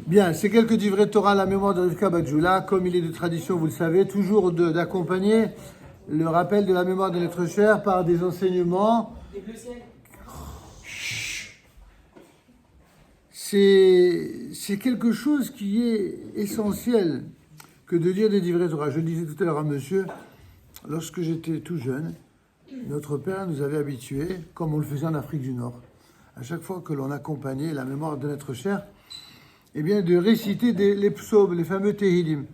Bien, ces quelques divrei Torah à la mémoire de Rivka Badjoula, comme il est de tradition, vous le savez, toujours d'accompagner le rappel de la mémoire de notre cher par des enseignements. C'est quelque chose qui est essentiel que de dire des divrei Torah. Je le disais tout à l'heure à monsieur, lorsque j'étais tout jeune, notre père nous avait habitués, comme on le faisait en Afrique du Nord, à chaque fois que l'on accompagnait la mémoire de notre cher, eh bien, de réciter les psaumes, les fameux Tehillim.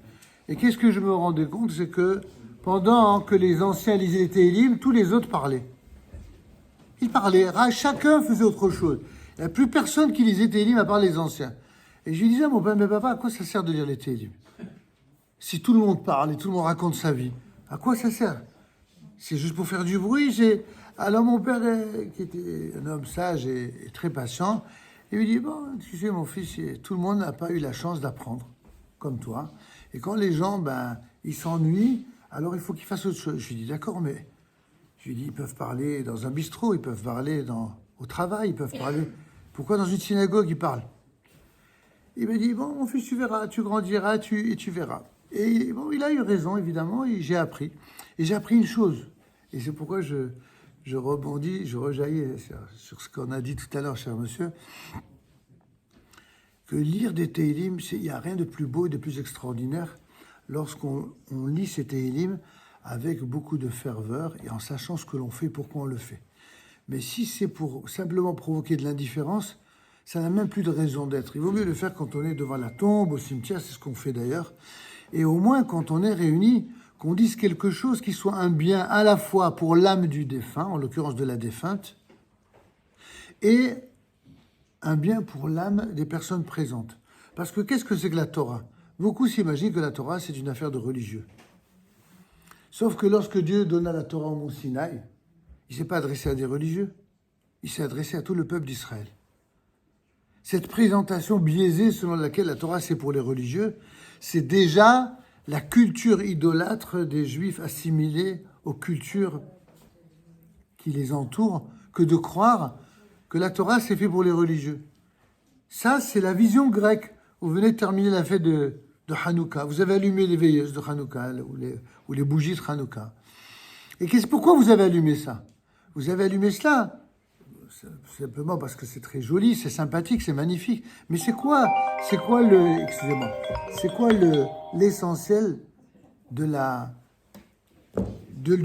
Et qu'est-ce que je me rendais compte, c'est que pendant que les anciens lisaient les Tehillim, tous les autres parlaient. Ils parlaient, chacun faisait autre chose. Il n'y a plus personne qui lisait Tehillim à part les anciens. Et je lui disais à mon père, mais papa, à quoi ça sert de lire les Tehillim? Si tout le monde parle et tout le monde raconte sa vie, à quoi ça sert? C'est juste pour faire du bruit. Alors mon père, qui était un homme sage et très patient, il lui dit, bon, tu sais mon fils, tout le monde n'a pas eu la chance d'apprendre, comme toi. Et quand les gens, ils s'ennuient, alors il faut qu'ils fassent autre chose. Je lui dis, d'accord, mais je lui dis, ils peuvent parler dans un bistrot, ils peuvent parler au travail, ils peuvent parler... Pourquoi dans une synagogue ils parlent? Il me dit, bon mon fils, tu verras, tu grandiras, et tu verras. Et bon, il a eu raison, évidemment, et j'ai appris. Et j'ai appris une chose, et c'est pourquoi je rebondis, je rejaillis sur ce qu'on a dit tout à l'heure, cher monsieur, que lire des Tehillim, il n'y a rien de plus beau et de plus extraordinaire lorsqu'on lit ces Tehillim avec beaucoup de ferveur et en sachant ce que l'on fait, pourquoi on le fait. Mais si c'est pour simplement provoquer de l'indifférence, ça n'a même plus de raison d'être. Il vaut mieux le faire quand on est devant la tombe, au cimetière, c'est ce qu'on fait d'ailleurs, et au moins quand on est réunis, qu'on dise quelque chose qui soit un bien à la fois pour l'âme du défunt, en l'occurrence de la défunte, et un bien pour l'âme des personnes présentes. Parce que qu'est-ce que c'est que la Torah? Beaucoup s'imaginent que la Torah, c'est une affaire de religieux. Sauf que lorsque Dieu donna la Torah au mont Sinaï, il ne s'est pas adressé à des religieux, il s'est adressé à tout le peuple d'Israël. Cette présentation biaisée selon laquelle la Torah, c'est pour les religieux, c'est déjà la culture idolâtre des Juifs assimilés aux cultures qui les entourent, que de croire que la Torah, c'est fait pour les religieux. Ça, c'est la vision grecque. Vous venez de terminer la fête de Hanouka. Vous avez allumé les veilleuses de Hanouka ou les bougies de Hanouka. Et pourquoi vous avez allumé ça? Vous avez allumé cela simplement parce que c'est très joli, c'est sympathique, c'est magnifique. Mais c'est quoi l'essentiel du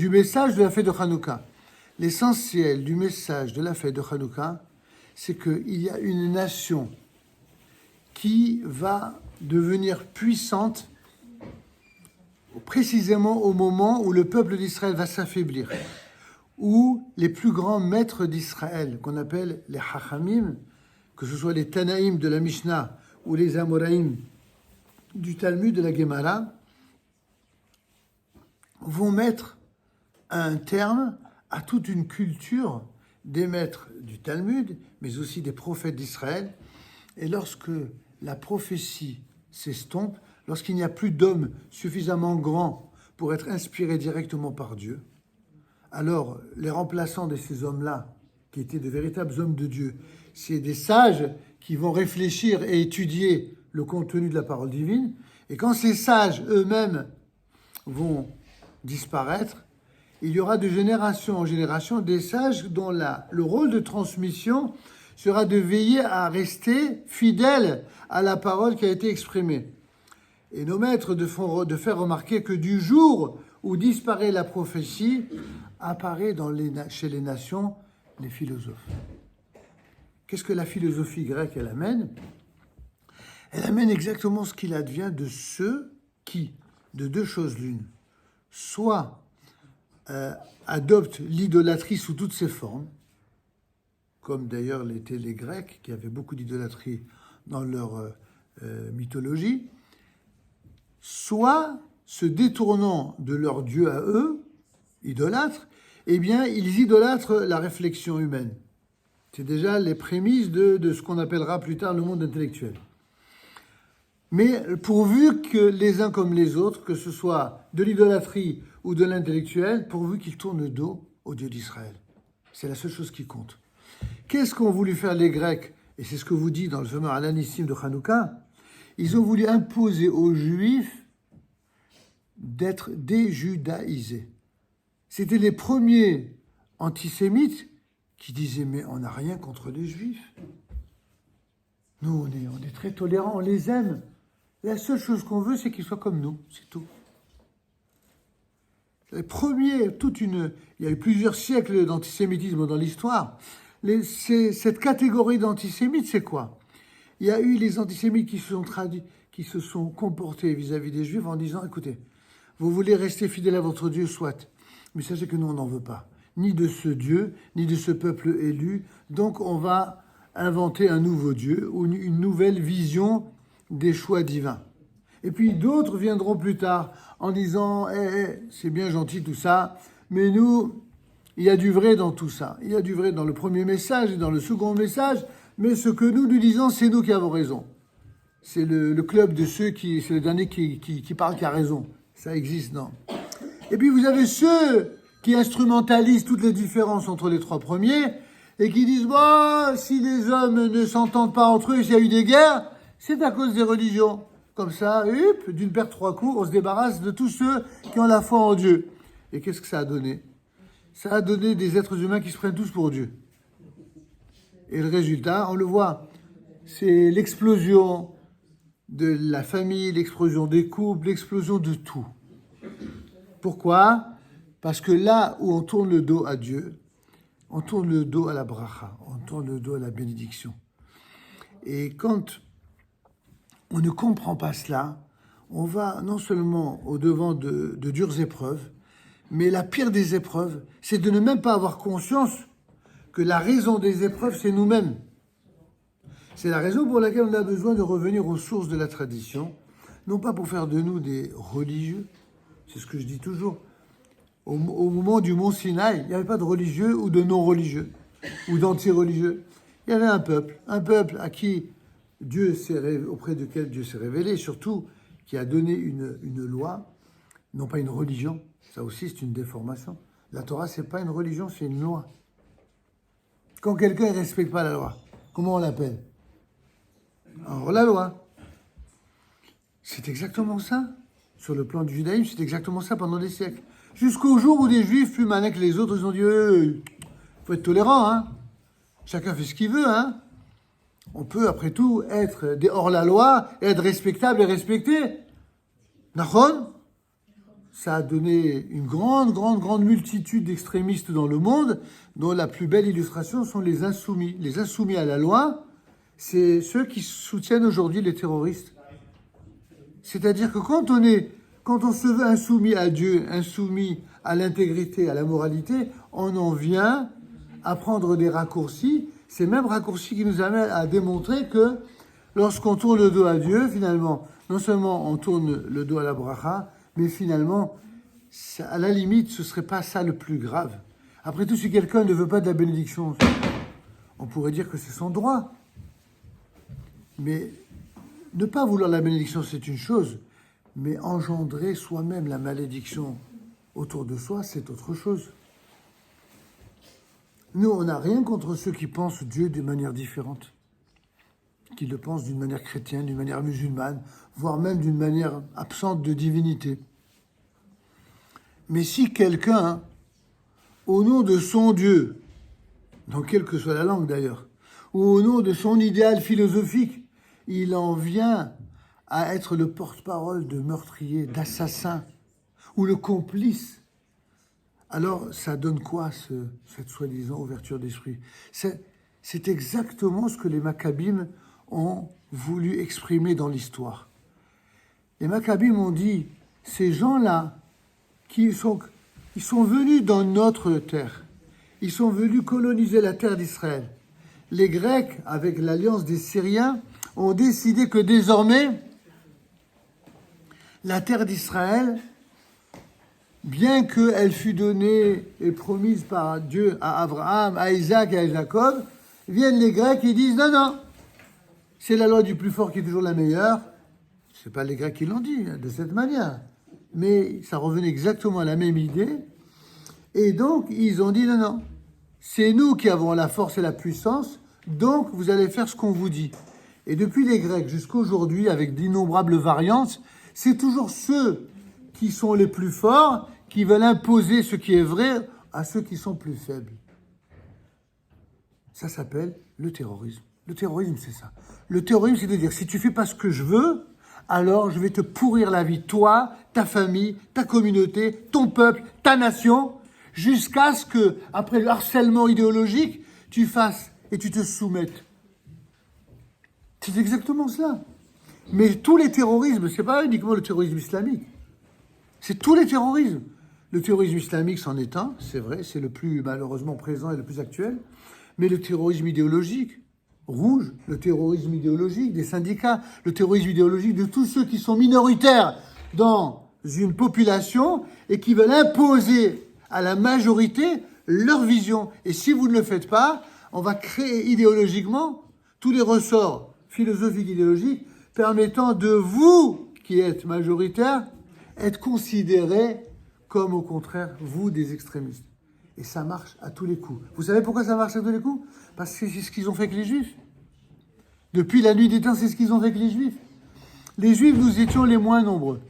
message de la fête de Hanouka? L'essentiel du message de la fête de Hanouka, c'est qu'il y a une nation qui va devenir puissante précisément au moment où le peuple d'Israël va s'affaiblir, où les plus grands maîtres d'Israël, qu'on appelle les Hachamim, que ce soit les Tanaïm de la Mishnah ou les Amoraïm du Talmud de la Gemara, vont mettre un terme à toute une culture des maîtres du Talmud, mais aussi des prophètes d'Israël. Et lorsque la prophétie s'estompe, lorsqu'il n'y a plus d'hommes suffisamment grands pour être inspirés directement par Dieu, alors les remplaçants de ces hommes-là, qui étaient de véritables hommes de Dieu, c'est des sages qui vont réfléchir et étudier le contenu de la parole divine. Et quand ces sages eux-mêmes vont disparaître, il y aura de génération en génération des sages dont le rôle de transmission sera de veiller à rester fidèles à la parole qui a été exprimée. Et nos maîtres de faire remarquer que du jour où disparaît la prophétie, apparaît chez les nations les philosophes. Qu'est-ce que la philosophie grecque, elle amène? Elle amène exactement ce qu'il advient de ceux qui, de deux choses l'une, soit adoptent l'idolâtrie sous toutes ses formes, comme d'ailleurs l'étaient les Grecs, qui avaient beaucoup d'idolâtrie dans leur mythologie, soit se détournant de leur Dieu à eux, idolâtres, eh bien, ils idolâtrent la réflexion humaine. C'est déjà les prémices de ce qu'on appellera plus tard le monde intellectuel. Mais pourvu que les uns comme les autres, que ce soit de l'idolâtrie ou de l'intellectuel, pourvu qu'ils tournent le dos au Dieu d'Israël. C'est la seule chose qui compte. Qu'est-ce qu'ont voulu faire les Grecs? Et c'est ce que vous dit dans le fameux Alanissim de Hanouka. Ils ont voulu imposer aux Juifs d'être déjudaïsés. C'était les premiers antisémites qui disaient « mais on n'a rien contre les Juifs. Nous, on est très tolérants, on les aime. La seule chose qu'on veut, c'est qu'ils soient comme nous, c'est tout. » Les premiers, il y a eu plusieurs siècles d'antisémitisme dans l'histoire. Cette catégorie d'antisémites, c'est quoi? Il y a eu les antisémites qui se sont comportés vis-à-vis des Juifs en disant, écoutez, vous voulez rester fidèle à votre Dieu, soit. Mais sachez que nous, on n'en veut pas. Ni de ce Dieu, ni de ce peuple élu. Donc, on va inventer un nouveau Dieu ou une nouvelle vision des choix divins. Et puis, d'autres viendront plus tard en disant, c'est bien gentil tout ça, mais nous, il y a du vrai dans tout ça. Il y a du vrai dans le premier message et dans le second message, mais ce que nous disons, c'est nous qui avons raison. C'est le club de c'est le dernier qui parle qui a raison. Ça existe, non? Et puis vous avez ceux qui instrumentalisent toutes les différences entre les trois premiers et qui disent, bon, si les hommes ne s'entendent pas entre eux, s'il y a eu des guerres, c'est à cause des religions. Comme ça, d'une paire trois coups, on se débarrasse de tous ceux qui ont la foi en Dieu. Et qu'est-ce que ça a donné? Ça a donné des êtres humains qui se prennent tous pour Dieu. Et le résultat, on le voit, c'est l'explosion de la famille, l'explosion des couples, l'explosion de tout. Pourquoi? Parce que là où on tourne le dos à Dieu, on tourne le dos à la bracha, on tourne le dos à la bénédiction. Et quand on ne comprend pas cela, on va non seulement au-devant de dures épreuves, mais la pire des épreuves, c'est de ne même pas avoir conscience que la raison des épreuves, c'est nous-mêmes. C'est la raison pour laquelle on a besoin de revenir aux sources de la tradition, non pas pour faire de nous des religieux, c'est ce que je dis toujours. Au moment du mont Sinaï, il n'y avait pas de religieux ou de non-religieux, ou d'anti-religieux. Il y avait un peuple à qui auprès duquel Dieu s'est révélé, et surtout qui a donné une loi, non pas une religion. Ça aussi, c'est une déformation. La Torah, c'est pas une religion, c'est une loi. Quand quelqu'un ne respecte pas la loi, comment on l'appelle? Alors, la loi. C'est exactement ça. Sur le plan du judaïsme, c'est exactement ça pendant des siècles. Jusqu'au jour où des juifs plus malins que les autres, ils ont dit faut être tolérant, hein. Chacun fait ce qu'il veut, hein. On peut, après tout, être hors-la-loi, être respectable et respecté. Nachon? Ça a donné une grande multitude d'extrémistes dans le monde, dont la plus belle illustration sont les insoumis. Les insoumis à la loi, c'est ceux qui soutiennent aujourd'hui les terroristes. C'est-à-dire que quand on se veut insoumis à Dieu, insoumis à l'intégrité, à la moralité, on en vient à prendre des raccourcis, ces mêmes raccourcis qui nous amènent à démontrer que lorsqu'on tourne le dos à Dieu, finalement, non seulement on tourne le dos à la bracha, mais finalement, à la limite, ce ne serait pas ça le plus grave. Après tout, si quelqu'un ne veut pas de la bénédiction, on pourrait dire que c'est son droit. Mais ne pas vouloir la bénédiction, c'est une chose, mais engendrer soi-même la malédiction autour de soi, c'est autre chose. Nous, on n'a rien contre ceux qui pensent Dieu d'une manière différente, qui le pensent d'une manière chrétienne, d'une manière musulmane, voire même d'une manière absente de divinité. Mais si quelqu'un, au nom de son Dieu, dans quelle que soit la langue d'ailleurs, ou au nom de son idéal philosophique, il en vient à être le porte-parole de meurtriers, d'assassins, ou le complice, alors ça donne quoi, cette soi-disant ouverture d'esprit? C'est exactement ce que les Maccabim ont voulu exprimer dans l'histoire. Les Maccabim ont dit, ces gens-là, ils sont venus dans notre terre, ils sont venus coloniser la terre d'Israël. Les Grecs, avec l'alliance des Syriens, ont décidé que désormais, la terre d'Israël, bien qu'elle fût donnée et promise par Dieu à Abraham, à Isaac et à Jacob, viennent les Grecs et disent non, c'est la loi du plus fort qui est toujours la meilleure. C'est pas les Grecs qui l'ont dit de cette manière, mais ça revenait exactement à la même idée. Et donc, ils ont dit non, c'est nous qui avons la force et la puissance, donc vous allez faire ce qu'on vous dit. Et depuis les Grecs jusqu'à aujourd'hui, avec d'innombrables variantes, c'est toujours ceux qui sont les plus forts qui veulent imposer ce qui est vrai à ceux qui sont plus faibles. Ça s'appelle le terrorisme. Le terrorisme, c'est ça. Le terrorisme, c'est de dire, si tu fais pas ce que je veux, alors je vais te pourrir la vie, toi, ta famille, ta communauté, ton peuple, ta nation, jusqu'à ce que, après le harcèlement idéologique, tu fasses et tu te soumettes. C'est exactement cela. Mais tous les terrorismes, c'est pas uniquement le terrorisme islamique. C'est tous les terrorismes. Le terrorisme islamique, c'en est un, c'est vrai, c'est le plus malheureusement présent et le plus actuel. Mais le terrorisme idéologique, rouge, le terrorisme idéologique des syndicats, le terrorisme idéologique de tous ceux qui sont minoritaires dans une population et qui veulent imposer à la majorité leur vision. Et si vous ne le faites pas, on va créer idéologiquement tous les ressorts philosophiques idéologiques permettant de vous, qui êtes majoritaires, être considérés comme au contraire, vous, des extrémistes. Et ça marche à tous les coups. Vous savez pourquoi ça marche à tous les coups? Parce que c'est ce qu'ils ont fait avec les Juifs. Depuis la nuit des temps, c'est ce qu'ils ont fait avec les Juifs. Les Juifs, nous étions les moins nombreux.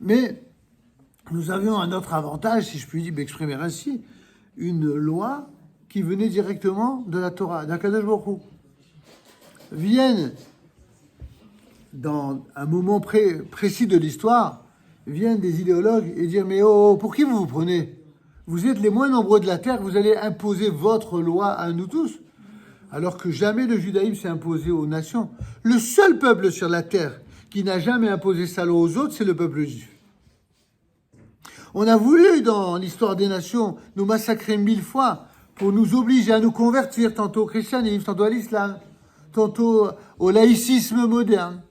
Mais nous avions un autre avantage, si je puis m'exprimer ainsi, une loi qui venait directement de la Torah, d'Akadosh Baruch Hu. Viennent, dans un moment précis de l'histoire, viennent des idéologues et dire « Mais oh, pour qui vous vous prenez ? Vous êtes les moins nombreux de la terre, vous allez imposer votre loi à nous tous. » Alors que jamais le judaïsme s'est imposé aux nations. Le seul peuple sur la terre qui n'a jamais imposé sa loi aux autres, c'est le peuple juif. On a voulu, dans l'histoire des nations, nous massacrer 1000 fois pour nous obliger à nous convertir tantôt au christianisme, tantôt à l'islam, tantôt au laïcisme moderne.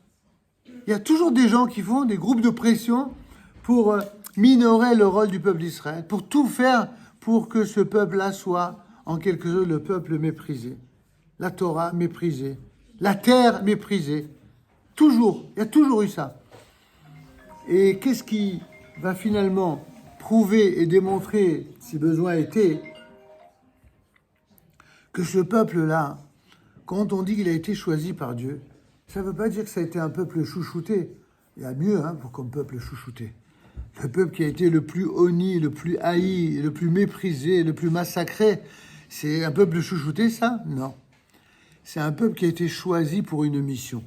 Il y a toujours des gens qui font des groupes de pression pour minorer le rôle du peuple d'Israël, pour tout faire pour que ce peuple-là soit, en quelque sorte, le peuple méprisé. La Torah méprisée, la terre méprisée. Toujours, il y a toujours eu ça. Et qu'est-ce qui va finalement prouver et démontrer, si besoin était, que ce peuple-là, quand on dit qu'il a été choisi par Dieu, ça ne veut pas dire que ça a été un peuple chouchouté. Il y a mieux pour comme peuple chouchouté. Le peuple qui a été le plus honni, le plus haï, le plus méprisé, le plus massacré, c'est un peuple chouchouté, ça? Non. C'est un peuple qui a été choisi pour une mission.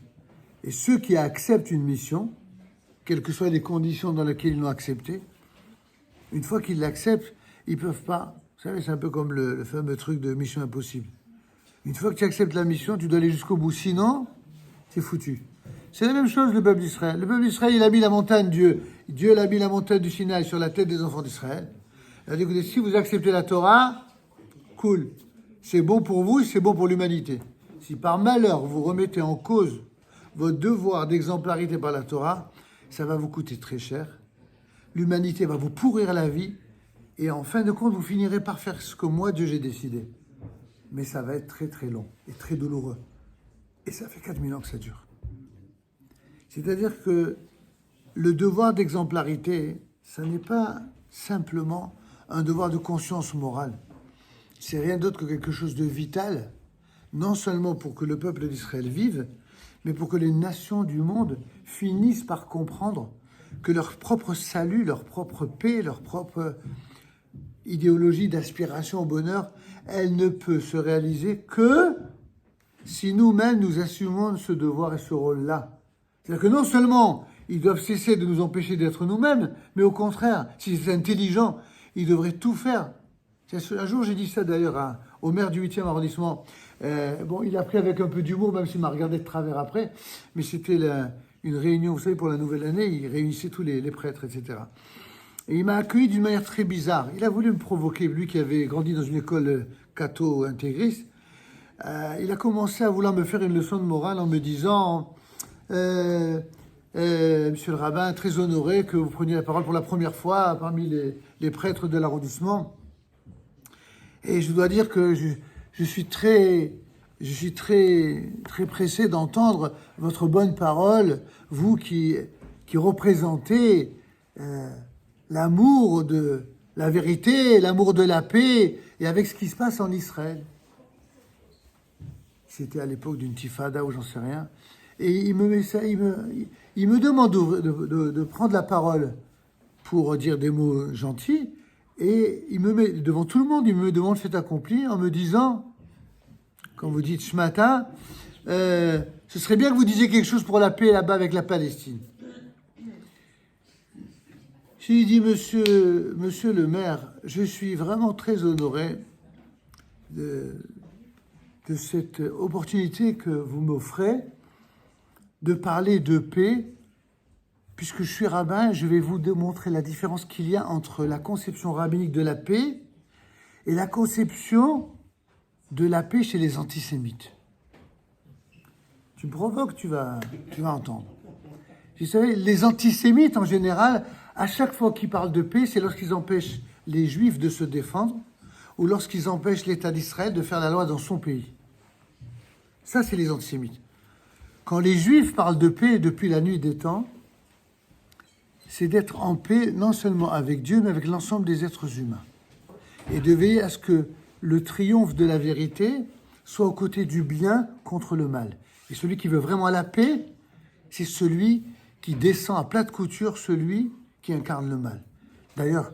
Et ceux qui acceptent une mission, quelles que soient les conditions dans lesquelles ils l'ont acceptée, une fois qu'ils l'acceptent, ils ne peuvent pas. Vous savez, c'est un peu comme le fameux truc de Mission Impossible. Une fois que tu acceptes la mission, tu dois aller jusqu'au bout. Sinon, c'est foutu. C'est la même chose le peuple d'Israël. Le peuple d'Israël, il a mis la montagne, Dieu a mis la montagne du Sinaï sur la tête des enfants d'Israël. Il a dit, écoutez, si vous acceptez la Torah, cool. C'est bon pour vous, c'est bon pour l'humanité. Si par malheur vous remettez en cause votre devoir d'exemplarité par la Torah, ça va vous coûter très cher. L'humanité va vous pourrir la vie. Et en fin de compte, vous finirez par faire ce que moi, Dieu, j'ai décidé. Mais ça va être très très long et très douloureux. Et ça fait 4000 ans que ça dure. C'est-à-dire que le devoir d'exemplarité, ça n'est pas simplement un devoir de conscience morale. C'est rien d'autre que quelque chose de vital, non seulement pour que le peuple d'Israël vive, mais pour que les nations du monde finissent par comprendre que leur propre salut, leur propre paix, leur propre idéologie d'aspiration au bonheur, elle ne peut se réaliser que si nous-mêmes nous assumons ce devoir et ce rôle-là. C'est-à-dire que non seulement ils doivent cesser de nous empêcher d'être nous-mêmes, mais au contraire, si c'est intelligent, ils devraient tout faire. Un jour, j'ai dit ça d'ailleurs au maire du 8e arrondissement. Il a pris avec un peu d'humour, même s'il m'a regardé de travers après, mais c'était une réunion, vous savez, pour la nouvelle année, il réunissait tous les prêtres, etc. Et il m'a accueilli d'une manière très bizarre. Il a voulu me provoquer, lui qui avait grandi dans une école catho-intégriste. Il a commencé à vouloir me faire une leçon de morale en me disant Monsieur le rabbin, très honoré que vous preniez la parole pour la première fois parmi les prêtres de l'arrondissement. Et je dois dire que je suis très pressé d'entendre votre bonne parole, vous qui représentez l'amour de la vérité, l'amour de la paix, et avec ce qui se passe en Israël. C'était à l'époque d'une tifada ou j'en sais rien. Et il me met ça, il me demande de prendre la parole pour dire des mots gentils. Et il me met devant tout le monde, il me demande fait accompli en me disant, quand vous dites ce matin, ce serait bien que vous disiez quelque chose pour la paix là-bas avec la Palestine. J'ai dit, monsieur le maire, je suis vraiment très honoré de cette opportunité que vous m'offrez de parler de paix. Puisque je suis rabbin, je vais vous démontrer la différence qu'il y a entre la conception rabbinique de la paix et la conception de la paix chez les antisémites. Tu me provoques, tu vas entendre. Vous savez, les antisémites, en général, à chaque fois qu'ils parlent de paix, c'est lorsqu'ils empêchent les Juifs de se défendre ou lorsqu'ils empêchent l'État d'Israël de faire la loi dans son pays. Ça, c'est les antisémites. Quand les Juifs parlent de paix depuis la nuit des temps, c'est d'être en paix non seulement avec Dieu, mais avec l'ensemble des êtres humains. Et de veiller à ce que le triomphe de la vérité soit aux côtés du bien contre le mal. Et celui qui veut vraiment la paix, c'est celui qui descend à plate couture, celui qui incarne le mal. D'ailleurs,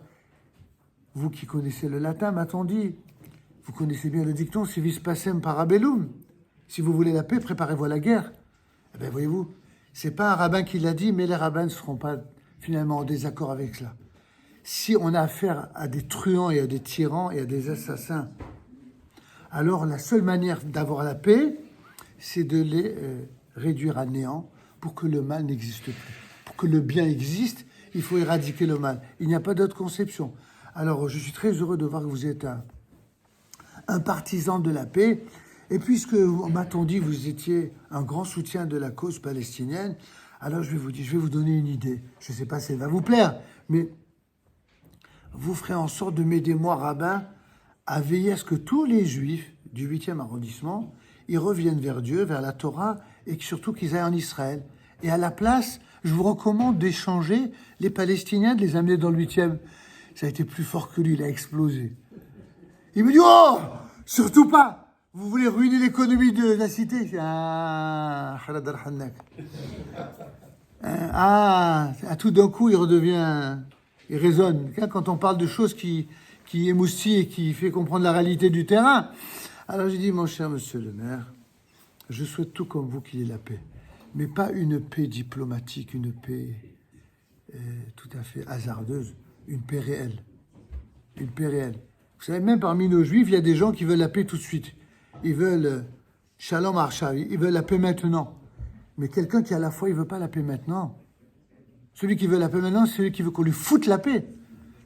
vous qui connaissez le latin, m'a-t-on dit, vous connaissez bien le dicton « si vis pacem parabellum ». Si vous voulez la paix, préparez-vous à la guerre. Eh bien, voyez-vous, c'est pas un rabbin qui l'a dit, mais les rabbins ne seront pas finalement en désaccord avec cela. Si on a affaire à des truands et à des tyrans et à des assassins, alors la seule manière d'avoir la paix, c'est de les réduire à néant pour que le mal n'existe plus. Pour que le bien existe, il faut éradiquer le mal. Il n'y a pas d'autre conception. Alors, je suis très heureux de voir que vous êtes un partisan de la paix. Et puisque, m'a-t-on dit, vous étiez un grand soutien de la cause palestinienne, alors je vais vous donner une idée. Je ne sais pas si elle va vous plaire, mais vous ferez en sorte de m'aider, moi, rabbin, à veiller à ce que tous les Juifs du 8e arrondissement, ils reviennent vers Dieu, vers la Torah, et surtout qu'ils aillent en Israël. Et à la place, je vous recommande d'échanger les Palestiniens, de les amener dans le 8e. Ça a été plus fort que lui, il a explosé. Il me dit, oh, surtout pas. Vous voulez ruiner l'économie de la cité? Tout d'un coup, il résonne. Quand on parle de choses qui émoustillent et qui fait comprendre la réalité du terrain. Alors j'ai dit, mon cher monsieur le maire, je souhaite tout comme vous qu'il y ait la paix. Mais pas une paix diplomatique, une paix tout à fait hasardeuse, une paix réelle. Une paix réelle. Vous savez, même parmi nos juifs, il y a des gens qui veulent la paix tout de suite. Ils veulent Shalom Arshav, ils veulent la paix maintenant. Mais quelqu'un qui a la foi, il ne veut pas la paix maintenant. Celui qui veut la paix maintenant, c'est celui qui veut qu'on lui foute la paix.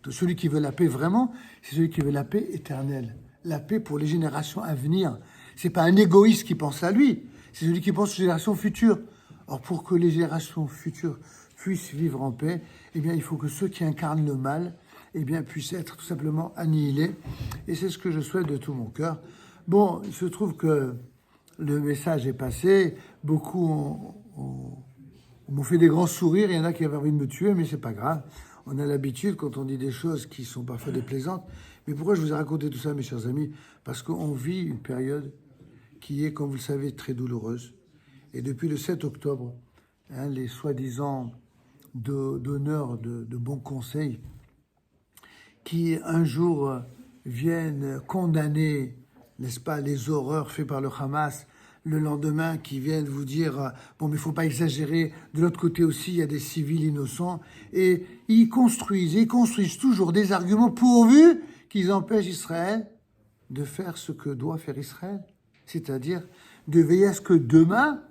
Donc, celui qui veut la paix vraiment, c'est celui qui veut la paix éternelle. La paix pour les générations à venir. Ce n'est pas un égoïste qui pense à lui, c'est celui qui pense aux générations futures. Or, pour que les générations futures puissent vivre en paix, eh bien, il faut que ceux qui incarnent le mal, eh bien, puissent être tout simplement annihilés. Et c'est ce que je souhaite de tout mon cœur. Bon, il se trouve que le message est passé. Beaucoup m'ont fait des grands sourires. Il y en a qui avaient envie de me tuer, mais c'est pas grave. On a l'habitude, quand on dit des choses qui sont parfois déplaisantes. Mais pourquoi je vous ai raconté tout ça, mes chers amis? Parce qu'on vit une période qui est, comme vous le savez, très douloureuse. Et depuis le 7 octobre, les soi-disant donneurs de bons conseils qui, un jour, viennent condamner, n'est-ce pas, les horreurs faites par le Hamas, le lendemain, qui viennent vous dire « Bon, mais il ne faut pas exagérer, de l'autre côté aussi, il y a des civils innocents. » Et ils construisent toujours des arguments pourvu qu'ils empêchent Israël de faire ce que doit faire Israël, c'est-à-dire de veiller à ce que demain,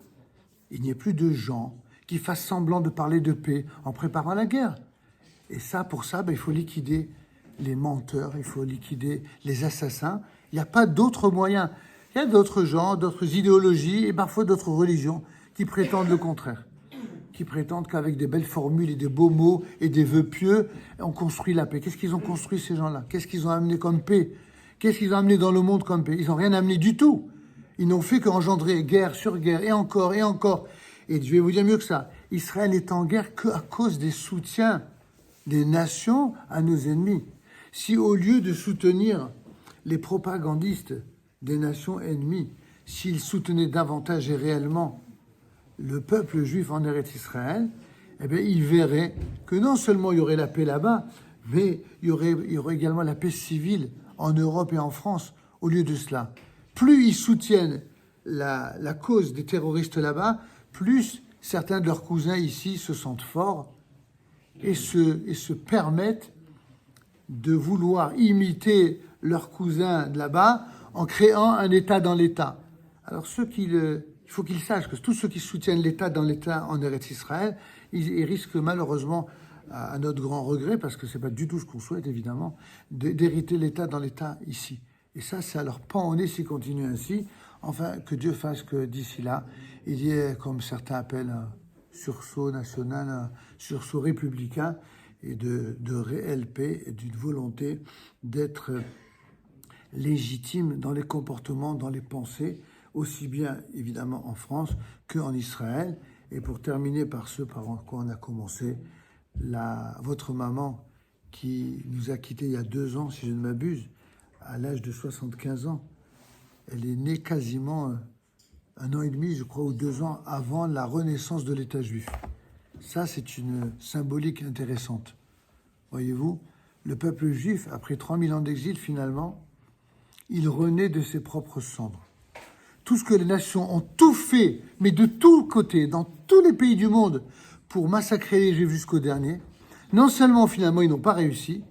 il n'y ait plus de gens qui fassent semblant de parler de paix en préparant la guerre. Et ça, pour ça, il faut liquider les menteurs, il faut liquider les assassins. Il n'y a pas d'autres moyens. Il y a d'autres gens, d'autres idéologies et parfois d'autres religions qui prétendent le contraire, qui prétendent qu'avec des belles formules et des beaux mots et des vœux pieux, on construit la paix. Qu'est-ce qu'ils ont construit, ces gens-là? Qu'est-ce qu'ils ont amené comme paix? Qu'est-ce qu'ils ont amené dans le monde comme paix? Ils n'ont rien amené du tout. Ils n'ont fait qu'engendrer guerre sur guerre, et encore, et encore. Et je vais vous dire mieux que ça. Israël n'est en guerre qu'à cause des soutiens des nations à nos ennemis. Si au lieu de soutenir les propagandistes des nations ennemies, s'il soutenait davantage et réellement le peuple juif en Eretz Israël, eh bien, il verrait que non seulement il y aurait la paix là-bas, mais il y aurait également la paix civile en Europe et en France au lieu de cela. Plus ils soutiennent la cause des terroristes là-bas, plus certains de leurs cousins ici se sentent forts et se permettent de vouloir imiter leurs cousins de là-bas en créant un État dans l'État. Alors il faut qu'ils sachent que tous ceux qui soutiennent l'État dans l'État en Eretz Israël, ils risquent malheureusement, à notre grand regret, parce que c'est pas du tout ce qu'on souhaite évidemment, d'hériter l'État dans l'État ici. Et ça leur pend au nez s'ils continuent ainsi. Enfin, que Dieu fasse que d'ici là, il y ait, comme certains appellent, un sursaut national, un sursaut républicain, et de réelle paix et d'une volonté d'être légitime dans les comportements, dans les pensées, aussi bien évidemment en France qu'en Israël. Et pour terminer par ce par quoi on a commencé, votre maman qui nous a quittés il y a 2 ans, si je ne m'abuse, à l'âge de 75 ans, elle est née quasiment 1 an et demi, je crois, ou 2 ans avant la renaissance de l'État juif. Ça, c'est une symbolique intéressante. Voyez-vous, le peuple juif, après 3000 ans d'exil, finalement, il renaît de ses propres cendres. Tout ce que les nations ont tout fait, mais de tous côtés, dans tous les pays du monde, pour massacrer les Juifs jusqu'au dernier, non seulement finalement ils n'ont pas réussi,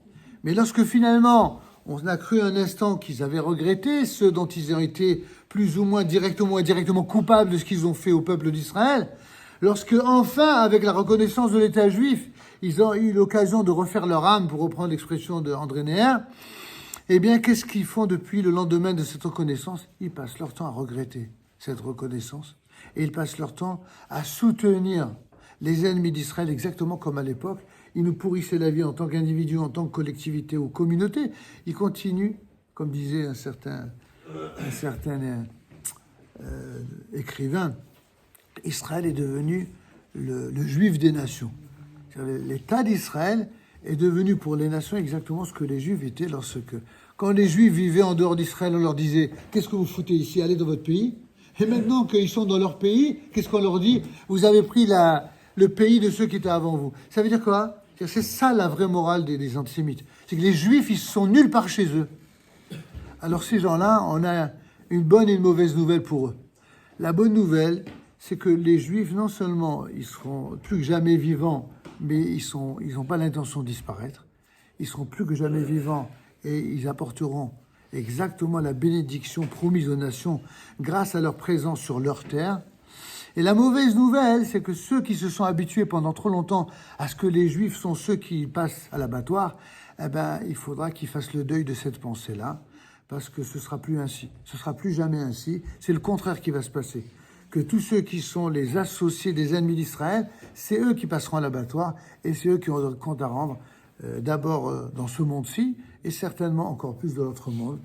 mais lorsque finalement on a cru un instant qu'ils avaient regretté ce dont ils ont été plus ou moins directement coupables de ce qu'ils ont fait au peuple d'Israël, lorsque enfin, avec la reconnaissance de l'État juif, ils ont eu l'occasion de refaire leur âme, pour reprendre l'expression de André Neher, eh bien, qu'est-ce qu'ils font depuis le lendemain de cette reconnaissance? Ils passent leur temps à regretter cette reconnaissance et ils passent leur temps à soutenir les ennemis d'Israël exactement comme à l'époque. Ils nous pourrissaient la vie en tant qu'individus, en tant que collectivité ou communauté. Ils continuent, comme disait un certain écrivain, Israël est devenu le juif des nations. L'État d'Israël est devenu pour les nations exactement ce que les Juifs étaient quand les Juifs vivaient en dehors d'Israël, on leur disait « Qu'est-ce que vous foutez ici? Allez dans votre pays ». Et maintenant qu'ils sont dans leur pays, qu'est-ce qu'on leur dit? Vous avez pris le pays de ceux qui étaient avant vous. Ça veut dire quoi? C'est ça la vraie morale des antisémites. C'est que les Juifs, ils sont nulle part chez eux. Alors ces gens-là, on a une bonne et une mauvaise nouvelle pour eux. La bonne nouvelle, c'est que les Juifs, non seulement ils seront plus que jamais vivants, mais ils n'ont pas l'intention de disparaître. Ils seront plus que jamais vivants et ils apporteront exactement la bénédiction promise aux nations grâce à leur présence sur leur terre. Et la mauvaise nouvelle, c'est que ceux qui se sont habitués pendant trop longtemps à ce que les Juifs sont ceux qui passent à l'abattoir, eh ben, il faudra qu'ils fassent le deuil de cette pensée-là, parce que ce sera plus ainsi. Ce sera plus jamais ainsi. C'est le contraire qui va se passer. Que tous ceux qui sont les associés des ennemis d'Israël, c'est eux qui passeront à l'abattoir et c'est eux qui auront compte à rendre, d'abord dans ce monde-ci et certainement encore plus dans l'autre monde.